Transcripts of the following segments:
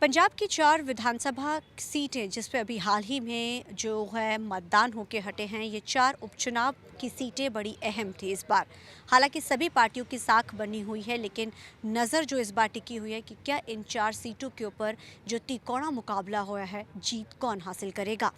पंजाब की 4 विधानसभा सीटें जिस पे अभी हाल ही में जो है मतदान होके हटे हैं, ये 4 उपचुनाव की सीटें बड़ी अहम थी इस बार। हालांकि सभी पार्टियों की साख बनी हुई है, लेकिन नज़र जो इस बार टिकी हुई है कि क्या इन 4 सीटों के ऊपर जो तिकोना मुकाबला हुआ है, जीत कौन हासिल करेगा।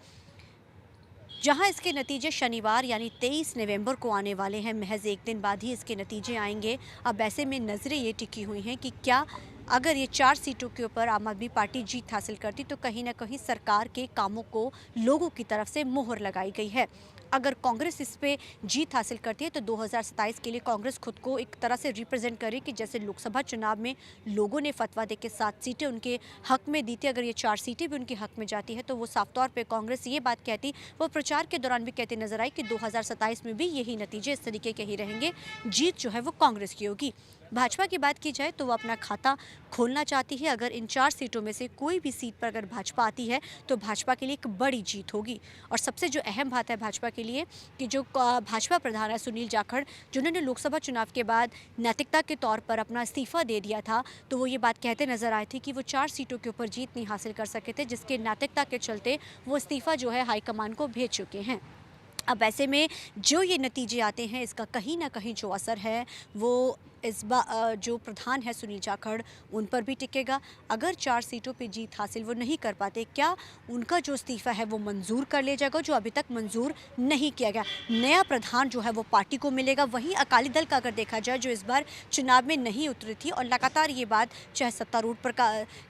जहां इसके नतीजे शनिवार यानी 23 नवंबर को आने वाले हैं, महज एक दिन बाद ही इसके नतीजे आएंगे। अब ऐसे में नज़रें ये टिकी हुई हैं कि क्या अगर ये 4 सीटों के ऊपर आम आदमी पार्टी जीत हासिल करती तो कहीं ना कहीं सरकार के कामों को लोगों की तरफ से मोहर लगाई गई है। अगर कांग्रेस इस पे जीत हासिल करती है तो 2027 के लिए कांग्रेस खुद को एक तरह से रिप्रेजेंट करे कि जैसे लोकसभा चुनाव में लोगों ने फतवा दे के 7 सीटें उनके हक में दी थी, अगर ये 4 सीटें भी उनके हक में जाती है तो वो साफ तौर पे कांग्रेस ये बात कहती, वो प्रचार के दौरान भी कहती नजर आई कि 2027 में भी यही नतीजे इस तरीके के ही रहेंगे, जीत जो है वो कांग्रेस की होगी। भाजपा की बात की जाए तो वो अपना खाता खोलना चाहती है। अगर इन 4 सीटों में से कोई भी सीट पर अगर भाजपा आती है तो भाजपा के लिए एक बड़ी जीत होगी। और सबसे जो अहम बात है भाजपा के लिए कि जो भाजपा प्रधान है सुनील जाखड़, जिन्होंने लोकसभा चुनाव के बाद नैतिकता के तौर पर अपना इस्तीफा दे दिया था, तो वो ये बात कहते नजर आए थे कि वो 4 सीटों के ऊपर जीत नहीं हासिल कर सके थे, जिसके नैतिकता के चलते वो इस्तीफा जो है हाईकमान को भेज चुके हैं। अब ऐसे में जो ये नतीजे आते हैं, इसका कहीं ना कहीं जो असर है वो इस बार जो प्रधान है सुनील जाखड़ उन पर भी टिकेगा। अगर 4 सीटों पे जीत हासिल वो नहीं कर पाते, क्या उनका जो इस्तीफा है वो मंजूर कर लिया जाएगा, जो अभी तक मंजूर नहीं किया गया। नया प्रधान जो है वो पार्टी को मिलेगा। वहीं अकाली दल का अगर देखा जाए, जो इस बार चुनाव में नहीं उतरी थी और लगातार ये बात चाहे सत्तारूढ़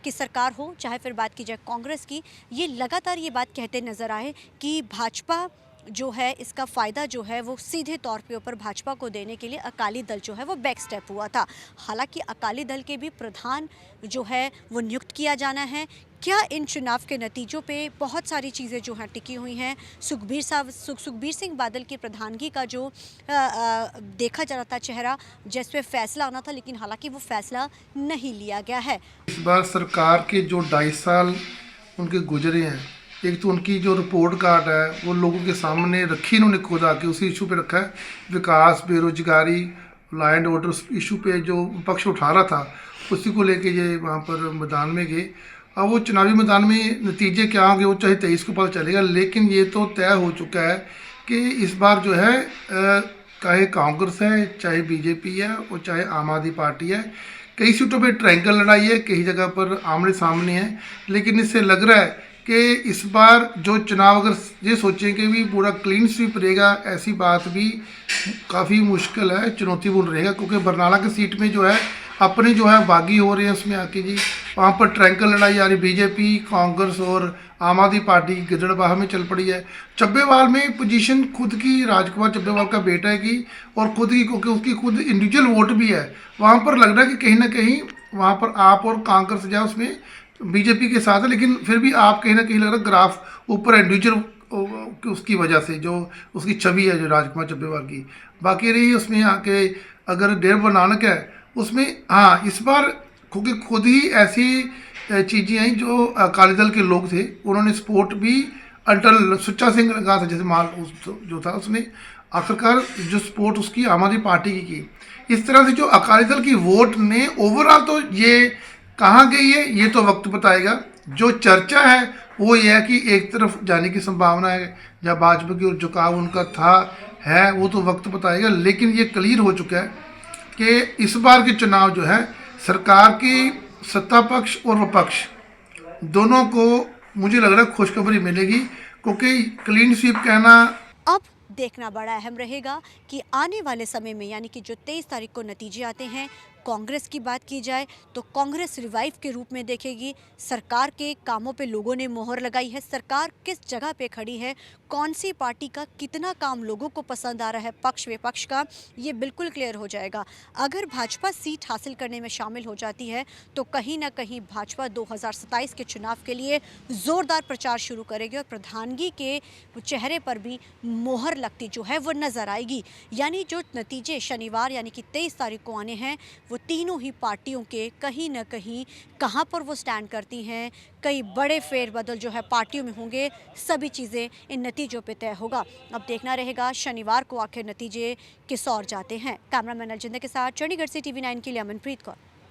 की सरकार हो चाहे फिर बात की जाए कांग्रेस की, ये लगातार ये बात कहते नजर आए कि भाजपा जो है इसका फ़ायदा जो है वो सीधे तौर पे ऊपर भाजपा को देने के लिए अकाली दल जो है वो बैक स्टेप हुआ था। हालांकि अकाली दल के भी प्रधान जो है वो नियुक्त किया जाना है। क्या इन चुनाव के नतीजों पे बहुत सारी चीज़ें जो हैं टिकी हुई हैं। सुखबीर सिंह बादल की प्रधानगी का जो देखा जा रहा था चेहरा, जिस पे फैसला आना था, लेकिन हालांकि वो फैसला नहीं लिया गया है। इस बार सरकार के जो 2.5 साल उनके गुजरे हैं, एक तो उनकी जो रिपोर्ट कार्ड है वो लोगों के सामने रखी, इन्होंने खुद आके उसी इशू पे रखा है। विकास, बेरोजगारी, लॉ एंड ऑर्डर इशू पे जो पक्ष उठा रहा था उसी को लेके ये वहाँ पर मैदान में गए। अब वो चुनावी मैदान में नतीजे क्या होंगे वो चाहे 23 को पता चलेगा, लेकिन ये तो तय हो चुका है कि इस बार जो है चाहे कांग्रेस है, चाहे बीजेपी है और चाहे आम आदमी पार्टी है, कई सीटों पे ट्रायंगल लड़ाई है, कई जगह पर आमने सामने है। लेकिन इससे लग रहा है कि इस बार जो चुनाव अगर ये सोचें कि भी पूरा क्लीन स्वीप रहेगा, ऐसी बात भी काफ़ी मुश्किल है, चुनौतीपूर्ण रहेगा। क्योंकि बरनाला की सीट में जो है अपने जो है बागी हो रहे हैं उसमें आके जी, वहाँ पर ट्रायंगल लड़ाई आ रही, बीजेपी, कांग्रेस और आम आदमी पार्टी गिदड़बाह में चल पड़ी है। चब्बेवाल में पोजीशन खुद की, राजकुमार चब्बेवाल का बेटा है की, और खुद की, क्योंकि उसकी खुद इंडिविजुअल वोट भी है, वहाँ पर लग रहा है कि कहीं ना कहीं वहाँ पर आप और कांग्रेस जो है उसमें बीजेपी के साथ है। लेकिन फिर भी आप कहीं ना कहीं लग रहा है ग्राफ ऊपर इंडिविजुअल उसकी वजह से, जो उसकी छवि है जो राजकुमार चब्बेवाल की। बाकी रही उसमें आके अगर डेढ़ नानक है उसमें, हाँ इस बार क्योंकि खुद ही ऐसी चीज़ें आई जो अकाली दल के लोग थे, उन्होंने सपोर्ट भी अटल सुच्चा सिंह लगा था, जैसे माल जो था उसने आखिरकार जो सपोर्ट उसकी आम आदमी पार्टी की। इस तरह से जो अकाली दल की वोट ने ओवरऑल, तो ये कहाँ गई है ये तो वक्त बताएगा। जो चर्चा है वो ये है कि एक तरफ जाने की संभावना है, जहाँ भाजपा की ओर झुकाव उनका था है, वो तो वक्त बताएगा। लेकिन ये क्लियर हो चुका है कि इस बार के चुनाव जो है सरकार की सत्ता पक्ष और विपक्ष दोनों को मुझे लग रहा है खुशखबरी मिलेगी, क्योंकि क्लीन स्वीप कहना अब देखना बड़ा अहम रहेगा कि आने वाले समय में यानी कि जो 23 तारीख को नतीजे आते हैं, कांग्रेस की बात की जाए तो कांग्रेस रिवाइव के रूप में देखेगी। सरकार के कामों पे लोगों ने मोहर लगाई है, सरकार किस जगह पे खड़ी है, कौन सी पार्टी का कितना काम लोगों को पसंद आ रहा है, पक्ष विपक्ष का, ये बिल्कुल क्लियर हो जाएगा। अगर भाजपा सीट हासिल करने में शामिल हो जाती है तो कहीं ना कहीं भाजपा 2027 के चुनाव के लिए ज़ोरदार प्रचार शुरू करेगी और प्रधानगी के चेहरे पर भी मोहर लगती जो है वो नज़र आएगी। यानी जो नतीजे शनिवार यानी कि 23 तारीख को आने हैं, वो तीनों ही पार्टियों के कहीं ना कहीं कहाँ पर वो स्टैंड करती हैं, कई बड़े फेरबदल जो है पार्टियों में होंगे, सभी चीज़ें इन नतीजों पे तय होगा। अब देखना रहेगा शनिवार को आखिर नतीजे किस ओर जाते हैं। कैमरामैन अलजिंदर के साथ चंडीगढ़ से TV9 के लिए अमनप्रीत कौर।